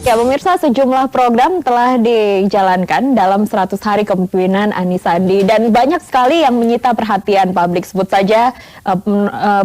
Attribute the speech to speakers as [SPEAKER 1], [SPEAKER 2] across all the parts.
[SPEAKER 1] Ya, pemirsa, sejumlah program telah dijalankan dalam 100 hari kepemimpinan Anies Sandi dan banyak sekali yang menyita perhatian publik. Sebut saja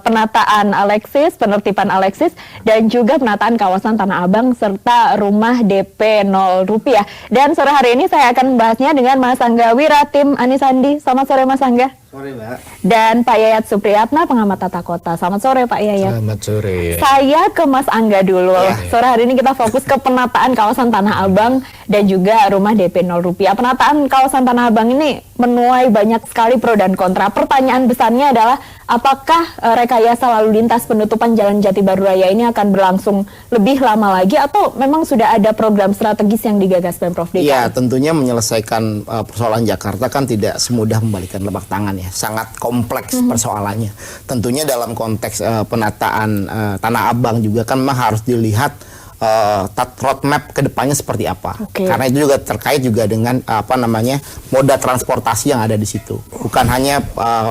[SPEAKER 1] penataan Alexis, penertiban Alexis, dan juga penataan kawasan Tanah Abang serta rumah DP 0 rupiah. Dan sore hari ini saya akan membahasnya dengan Mas Angga Wira, tim Anies Sandi. Selamat sore Mas Angga.
[SPEAKER 2] Sore Mbak.
[SPEAKER 1] Dan Pak Yayat Supriyatna, pengamat tata kota. Selamat sore Pak Yayat.
[SPEAKER 2] Selamat sore.
[SPEAKER 1] Saya ke Mas Angga dulu. Sore hari ini kita fokus ke penataan kawasan Tanah Abang dan juga rumah DP 0 rupiah. Penataan kawasan Tanah Abang ini menuai banyak sekali pro dan kontra. Pertanyaan besarnya adalah apakah rekayasa lalu lintas penutupan Jalan Jati Baru Raya ini akan berlangsung lebih lama lagi atau memang sudah ada program strategis yang digagas Pemprov DKI?
[SPEAKER 2] Ya, tentunya menyelesaikan persoalan Jakarta kan tidak semudah membalikan telapak tangan ya. Sangat kompleks persoalannya. Tentunya dalam konteks penataan Tanah Abang juga kan memang harus dilihat roadmap ke depannya seperti apa. Karena itu juga terkait juga dengan moda transportasi yang ada di situ. Bukan hanya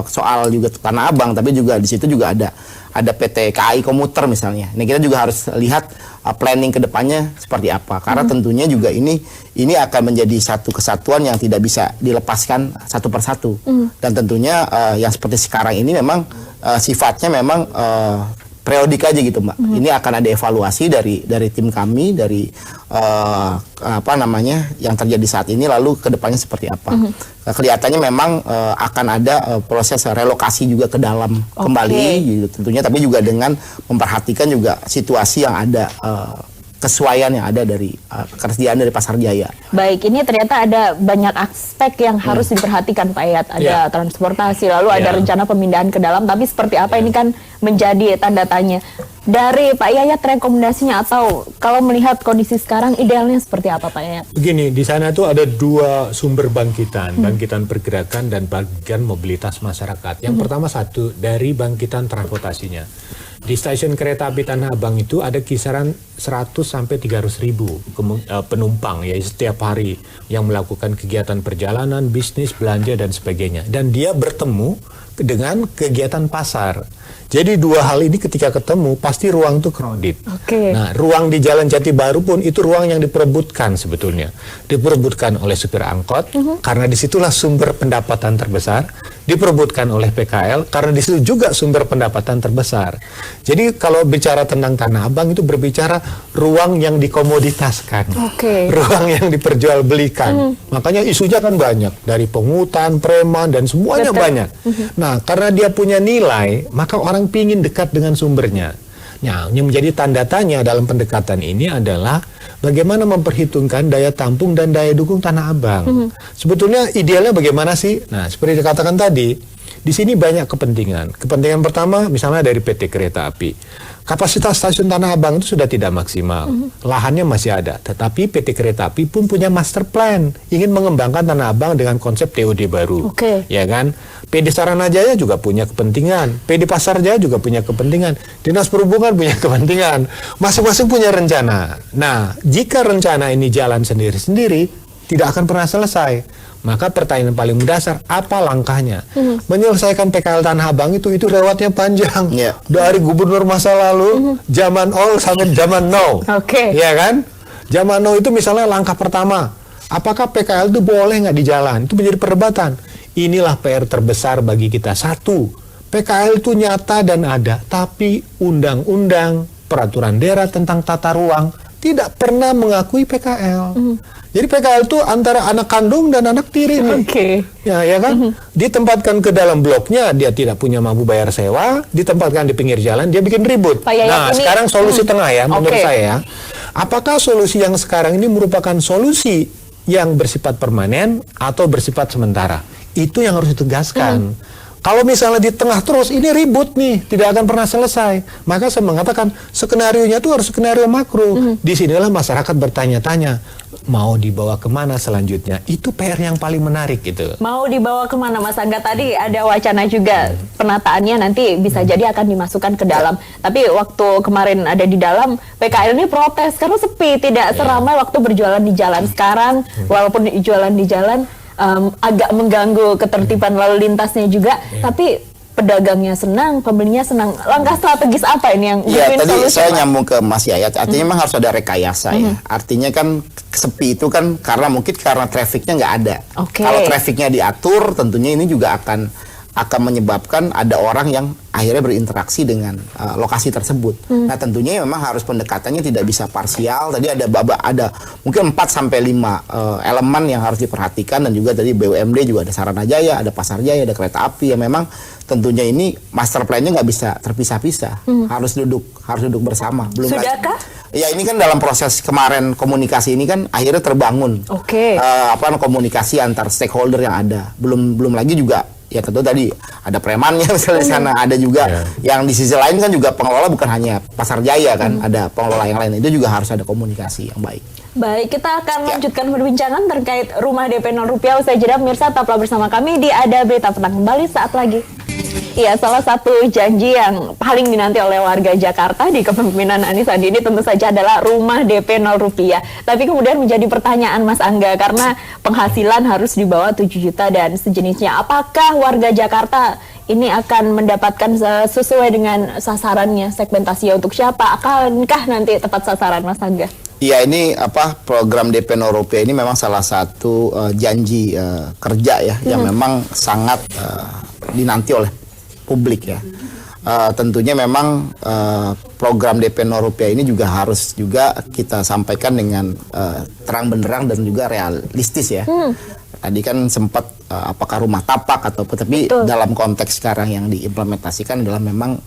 [SPEAKER 2] soal juga Tanah Abang, tapi juga di situ juga ada PT KAI Komuter misalnya. Nah, kita juga harus lihat planning ke depannya seperti apa. Karena tentunya juga ini akan menjadi satu kesatuan yang tidak bisa dilepaskan satu persatu. Dan tentunya yang seperti sekarang ini memang sifatnya memang periodik aja gitu Mbak. Ini akan ada evaluasi dari tim kami, dari yang terjadi saat ini, lalu ke depannya seperti apa. Kelihatannya memang akan ada proses relokasi juga ke dalam kembali gitu, tentunya, tapi juga dengan memperhatikan juga situasi yang ada, kesesuaian yang ada dari ketersediaan dari Pasar Jaya.
[SPEAKER 1] Baik, ini ternyata ada banyak aspek yang harus diperhatikan Pak Yayat. Ada transportasi, lalu ada rencana pemindahan ke dalam, tapi seperti apa ini kan menjadi tanda tanya. Dari Pak Yayat, rekomendasinya atau kalau melihat kondisi sekarang idealnya seperti apa Pak Yayat?
[SPEAKER 3] Begini, di sana tuh ada dua sumber bangkitan, bangkitan pergerakan dan bangkitan mobilitas masyarakat. Yang pertama satu dari bangkitan transportasinya. Di stasiun kereta api Tanah Abang itu ada kisaran 100 sampai 300 ribu penumpang ya setiap hari yang melakukan kegiatan perjalanan, bisnis, belanja dan sebagainya. Dan dia bertemu dengan kegiatan pasar. Jadi dua hal ini ketika ketemu pasti ruang itu crowded. Nah, ruang di Jalan Jati Baru pun itu ruang yang diperebutkan sebetulnya. Diperebutkan oleh supir angkot karena disitulah sumber pendapatan terbesar. Diperebutkan oleh PKL karena disitu juga sumber pendapatan terbesar. Jadi kalau bicara tentang Tanah Abang itu berbicara ruang yang dikomoditaskan. Ruang yang diperjualbelikan. Makanya isunya kan banyak. Dari pungutan, preman, dan semuanya banyak. Nah, karena dia punya nilai, maka orang pingin dekat dengan sumbernya. Nah, yang menjadi tanda tanya dalam pendekatan ini adalah bagaimana memperhitungkan daya tampung dan daya dukung Tanah Abang. Sebetulnya idealnya bagaimana sih? Nah, seperti dikatakan tadi, di sini banyak kepentingan. Kepentingan pertama misalnya dari PT Kereta Api. Kapasitas stasiun Tanah Abang itu sudah tidak maksimal. Lahannya masih ada. Tetapi PT Kereta Api pun punya master plan. Ingin mengembangkan Tanah Abang dengan konsep TOD baru. Ya kan? PD Saranajaya juga punya kepentingan. PD Pasar Jaya juga punya kepentingan. Dinas Perhubungan punya kepentingan. Masing-masing punya rencana. Nah, jika rencana ini jalan sendiri-sendiri, tidak akan pernah selesai. Maka pertanyaan paling mendasar, apa langkahnya? Menyelesaikan PKL Tanah Abang itu lewatnya panjang. Dari gubernur masa lalu, zaman all sampai zaman now. Ya kan? Zaman now itu misalnya langkah pertama. Apakah PKL itu boleh nggak di jalan? Itu menjadi perdebatan. Inilah PR terbesar bagi kita. Satu, PKL itu nyata dan ada. Tapi undang-undang, peraturan daerah tentang tata ruang tidak pernah mengakui PKL. Jadi PKL itu antara anak kandung dan anak tiri nih. Ya kan? Ditempatkan ke dalam bloknya, dia tidak punya mampu bayar sewa, ditempatkan di pinggir jalan, dia bikin ribut. Nah, sekarang solusi tengah ya, menurut saya. Apakah solusi yang sekarang ini merupakan solusi yang bersifat permanen atau bersifat sementara? Itu yang harus ditegaskan. Kalau misalnya di tengah terus, ini ribut nih, tidak akan pernah selesai. Maka saya mengatakan, skenario-nya itu harus skenario makro. Disinilah masyarakat bertanya-tanya, mau dibawa kemana selanjutnya? Itu PR yang paling menarik gitu.
[SPEAKER 1] Mau dibawa kemana Mas Angga? Tadi ada wacana juga, penataannya nanti bisa jadi akan dimasukkan ke dalam. Tapi waktu kemarin ada di dalam, PKL ini protes karena sepi, tidak seramai waktu berjualan di jalan. Sekarang, walaupun jualan di jalan, agak mengganggu ketertiban lalu lintasnya juga, tapi pedagangnya senang, pembelinya senang. Langkah strategis apa ini yang
[SPEAKER 2] Ya,
[SPEAKER 1] win-win
[SPEAKER 2] tadi
[SPEAKER 1] solution,
[SPEAKER 2] saya
[SPEAKER 1] Pak?
[SPEAKER 2] nyambung ke Mas Yayat, artinya memang harus ada rekayasa ya. Artinya kan sepi itu kan karena trafficnya nggak ada.
[SPEAKER 1] Oke.
[SPEAKER 2] Kalau trafficnya diatur, tentunya ini juga akan menyebabkan ada orang yang akhirnya berinteraksi dengan lokasi tersebut. Nah, tentunya memang harus pendekatannya tidak bisa parsial. Tadi ada mungkin 4 sampai 5 elemen yang harus diperhatikan, dan juga tadi BUMD juga ada Saranajaya, ada Pasarjaya, ada kereta api yang memang tentunya ini master plan-nya nggak bisa terpisah-pisah. Harus duduk bersama.
[SPEAKER 1] Sudahkah?
[SPEAKER 2] Ya, ini kan dalam proses kemarin komunikasi ini kan akhirnya terbangun.
[SPEAKER 1] Oke.
[SPEAKER 2] Komunikasi antar stakeholder yang ada. Belum lagi juga ya tentu tadi ada premannya misalnya di sana, ada juga yang di sisi lain kan juga pengelola bukan hanya Pasarjaya kan, ada pengelola yang lain, itu juga harus ada komunikasi yang baik.
[SPEAKER 1] Baik, kita akan lanjutkan perbincangan terkait rumah DP 0 rupiah usai jeda. Pemirsa, tetaplah bersama kami di Ada Berita Petang kembali saat lagi. Iya, salah satu janji yang paling dinanti oleh warga Jakarta di kepemimpinan Anies Sandi ini tentu saja adalah rumah DP 0 rupiah. Tapi kemudian menjadi pertanyaan Mas Angga, karena penghasilan harus di bawah 7 juta dan sejenisnya. Apakah warga Jakarta ini akan mendapatkan sesuai dengan sasarannya, segmentasinya untuk siapa? Akankah nanti tepat sasaran, Mas Angga?
[SPEAKER 2] Iya, ini program DP 0 rupiah ini memang salah satu janji kerja ya yang memang sangat dinanti oleh publik ya. Tentunya memang program DP 0 rupiah ini juga harus juga kita sampaikan dengan terang benderang dan juga realistis ya. Tadi kan sempat apakah rumah tapak atau tapi dalam konteks sekarang yang diimplementasikan adalah memang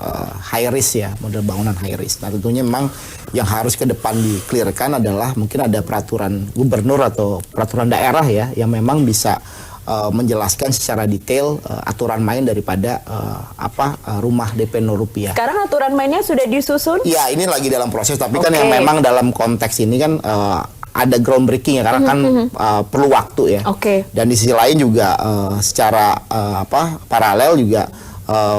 [SPEAKER 2] high risk ya, model bangunan high risk. Nah, tentunya memang yang harus ke depan di-clearkan adalah mungkin ada peraturan gubernur atau peraturan daerah ya yang memang bisa menjelaskan secara detail aturan main daripada rumah DP 0 rupiah.
[SPEAKER 1] Sekarang aturan mainnya sudah disusun?
[SPEAKER 2] Ya, ini lagi dalam proses, tapi kan yang memang dalam konteks ini kan ada groundbreaking ya, karena kan perlu waktu ya. Dan di sisi lain juga secara paralel juga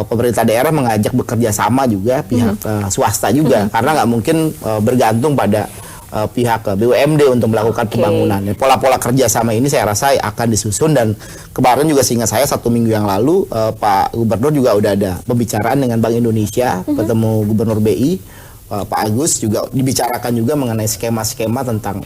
[SPEAKER 2] pemerintah daerah mengajak bekerja sama juga pihak swasta juga, karena nggak mungkin bergantung pada pihak BUMD untuk melakukan pembangunan. Pola-pola kerjasama ini saya rasa akan disusun, dan kemarin juga seingat saya 1 minggu yang lalu Pak Gubernur juga udah ada pembicaraan dengan Bank Indonesia, ketemu Gubernur BI Pak Agus, juga dibicarakan juga mengenai skema-skema tentang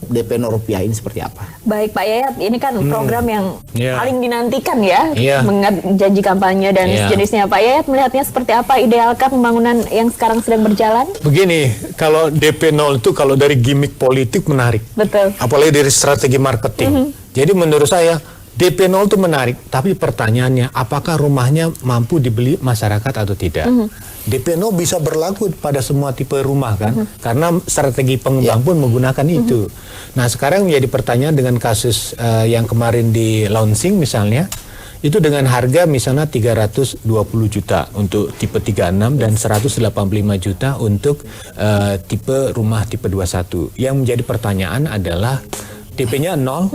[SPEAKER 2] DP 0 rupiah ini seperti apa.
[SPEAKER 1] Baik Pak Yayat, ini kan program yang paling dinantikan ya,
[SPEAKER 3] Yeah.
[SPEAKER 1] mengingat janji kampanye dan sejenisnya. Pak Yayat melihatnya seperti apa? Idealkah pembangunan yang sekarang sedang berjalan?
[SPEAKER 3] Begini, kalau DP 0 itu kalau dari gimmick politik menarik.
[SPEAKER 1] Betul.
[SPEAKER 3] Apalagi dari strategi marketing. Jadi menurut saya DP 0 itu menarik, tapi pertanyaannya apakah rumahnya mampu dibeli masyarakat atau tidak? DP 0 bisa berlaku pada semua tipe rumah kan, karena strategi pengembang pun menggunakan itu. Nah, sekarang menjadi pertanyaan dengan kasus yang kemarin di launching misalnya, itu dengan harga misalnya 320 juta untuk tipe 36 dan 185 juta untuk tipe rumah tipe 21. Yang menjadi pertanyaan adalah DP-nya 0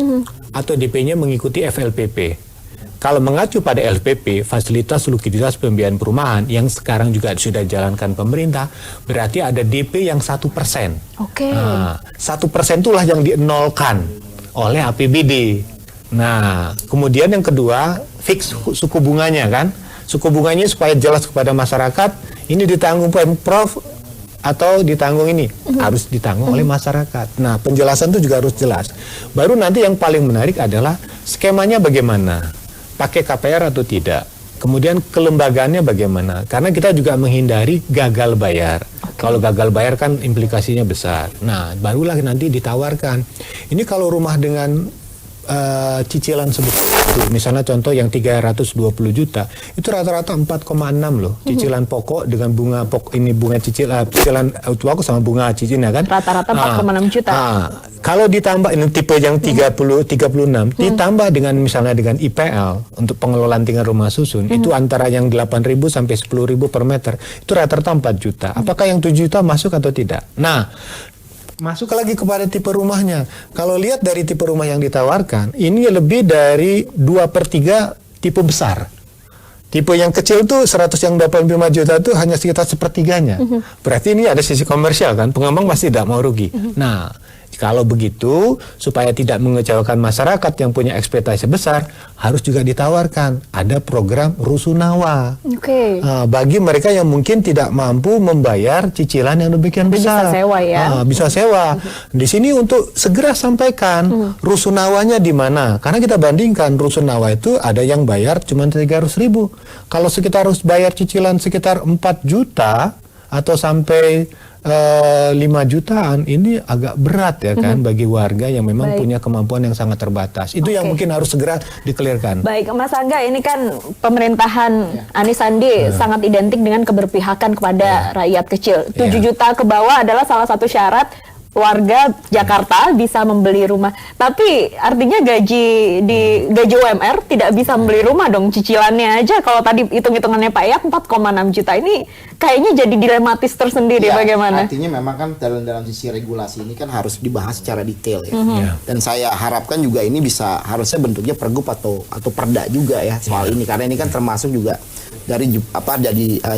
[SPEAKER 3] atau DP-nya mengikuti FLPP. Kalau mengacu pada LPP, fasilitas likuiditas pembiayaan perumahan yang sekarang juga sudah dijalankan pemerintah, berarti ada DP yang 1%. Nah, 1% itulah yang dienolkan oleh APBD. Nah, kemudian yang kedua, fix suku bunganya kan. Suku bunganya supaya jelas kepada masyarakat, ini ditanggung Pemprov atau ditanggung ini, harus ditanggung oleh masyarakat. Nah, penjelasan itu juga harus jelas. Baru nanti yang paling menarik adalah skemanya bagaimana, pakai KPR atau tidak. Kemudian kelembagaannya bagaimana, karena kita juga menghindari gagal bayar. Kalau gagal bayar kan implikasinya besar. Nah, barulah nanti ditawarkan. Ini kalau rumah dengan cicilan sebesar itu, misalnya contoh yang 320 juta, itu rata-rata 4,6 loh. Cicilan pokok dengan bunga bunga cicilan pokok sama bunga cicilnya kan.
[SPEAKER 1] Rata-rata 4,6 juta.
[SPEAKER 3] Kalau ditambah ini tipe yang 36 ditambah dengan misalnya dengan IPL untuk pengelolaan tinggal rumah susun, itu antara yang 8.000 sampai 10.000 per meter, itu rata-rata 4 juta. Apakah yang 7 juta masuk atau tidak? Nah, masuk lagi kepada tipe rumahnya. Kalau lihat dari tipe rumah yang ditawarkan, ini lebih dari 2/3 tipe besar. Tipe yang kecil tuh 185 juta tuh hanya sekitar sepertiganya. Berarti ini ada sisi komersial kan, pengembang pasti tidak mau rugi. Nah, Kalau begitu, supaya tidak mengecewakan masyarakat yang punya ekspektasi besar, harus juga ditawarkan ada program rusunawa.
[SPEAKER 1] Oke.
[SPEAKER 3] Bagi mereka yang mungkin tidak mampu membayar cicilan yang demikian
[SPEAKER 1] Tapi
[SPEAKER 3] besar.
[SPEAKER 1] bisa sewa ya.
[SPEAKER 3] Bisa sewa. Di sini untuk segera sampaikan rusunawanya di mana. Karena kita bandingkan rusunawa itu ada yang bayar cuma 300.000. Kalau sekitar harus bayar cicilan sekitar 4 juta atau sampai 5 jutaan, ini agak berat ya kan bagi warga yang memang punya kemampuan yang sangat terbatas. Itu yang mungkin harus segera dikelirkan.
[SPEAKER 1] Baik, Mas Angga, ini kan pemerintahan Anies Sandi sangat identik dengan keberpihakan kepada rakyat kecil. 7 juta ke bawah adalah salah satu syarat warga Jakarta bisa membeli rumah. Tapi artinya gaji UMR tidak bisa membeli rumah dong, cicilannya aja. Kalau tadi hitung-hitungannya Pak Yak 4,6 juta, ini kayaknya jadi dilematis tersendiri. Bagaimana?
[SPEAKER 2] Artinya memang kan dalam sisi regulasi ini kan harus dibahas secara detail ya. Dan saya harapkan juga ini bisa harusnya bentuknya pergub atau perda juga ya soal ini, karena ini kan termasuk juga dari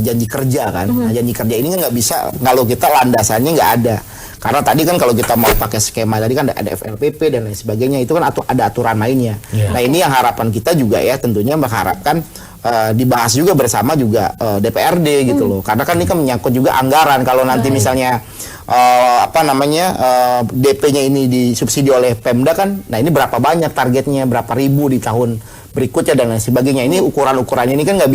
[SPEAKER 2] janji kerja kan. Nah, janji kerja ini kan nggak bisa kalau kita landasannya nggak ada. Karena tadi kan kalau kita mau pakai skema tadi kan ada FLPP dan lain sebagainya, itu kan ada aturan mainnya. Nah, ini yang harapan kita juga ya, tentunya mengharapkan dibahas juga bersama juga DPRD gitu loh. Karena kan ini kan menyangkut juga anggaran. Kalau nanti misalnya DP-nya ini disubsidi oleh Pemda kan, nah ini berapa banyak targetnya, berapa ribu di tahun berikutnya dan lain sebagainya. Ini ukuran-ukurannya ini kan nggak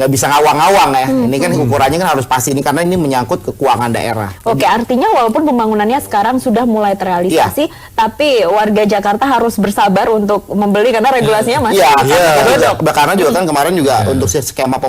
[SPEAKER 2] bisa ngawang-ngawang ya. Ini kan ukurannya kan harus pasti ini, karena ini menyangkut ke keuangan daerah.
[SPEAKER 1] Oke, artinya walaupun pembangunannya sekarang sudah mulai terrealisasi, tapi warga Jakarta harus bersabar untuk membeli karena regulasinya masih
[SPEAKER 2] Karena juga kan kemarin juga untuk skema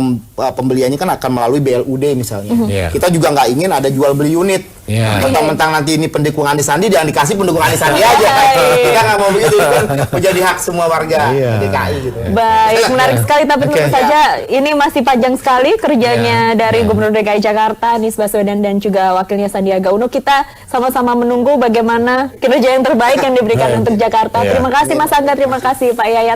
[SPEAKER 2] pembeliannya kan akan melalui BLUD misalnya. Kita juga nggak ingin ada jual beli unit. Mentang-mentang nanti ini pendukung Anies Sandi, jangan dikasih pendukung Anies Sandi aja. Kita nggak mau begitu, kan menjadi hak semua warga DKI gitu.
[SPEAKER 1] Baik, menarik sekali, tapi tentu saja ini masih panjang sekali kerjanya dari Gubernur DKI Jakarta Anies Baswedan dan juga wakilnya Sandiaga Uno. Kita sama-sama menunggu bagaimana kinerja yang terbaik yang diberikan untuk Jakarta. Terima kasih Mas Angga, terima kasih Pak Yayat.